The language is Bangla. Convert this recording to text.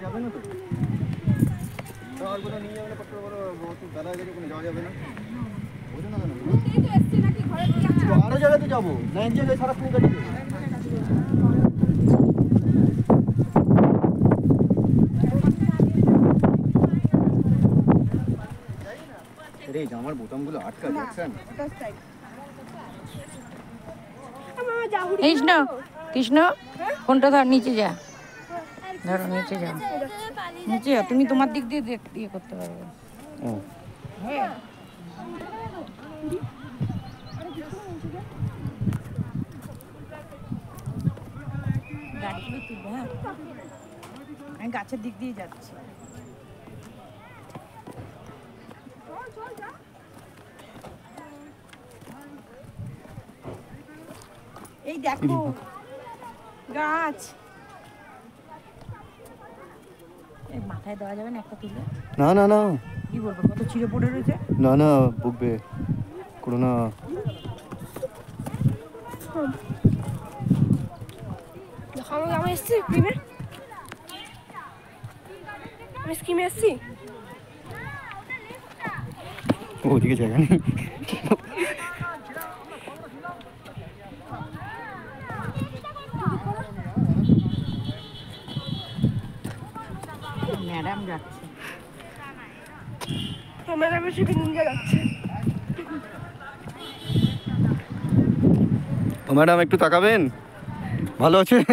যাবে না তো জলগুলো নিয়ে যাবে না কত বড় বহুত বেলা হয়ে গেছে কোনো যাওয়া যাবে না বুঝো না কেন আরো জায়গাতে যাবো না এক জায়গায় সারাক্ষণ গাড়ি রে জামার বোতামগুলো আটকা যাচ্ছেন কৃষ্ণ কৃষ্ণ ফোনটা ধর নিচে যা ধরো নিচে যাও নিচে যাও তুমি তোমার দিক দিয়ে ইয়ে করতে পারবে হ্যাঁ গাড়িগুলো তুলবে হ্যাঁ আমি গাছের দিক দিয়ে যাচ্ছি এই দেখো গাছ এই মাথায় দেওয়া যাবে না একটা তুলে না না না কি বলবো কত ছিঁড়ে পড়ে রয়েছে না না বুকবে করো না আমি এসছি স্কিমে আমি স্কিমে এসছি ওদিকে জায়গা নেই ম্যাডাম যাচ্ছে ম্যাডামের সাথে নিয়ে যাচ্ছে ম্যাডাম একটু তাকাবেন ভালো আছেন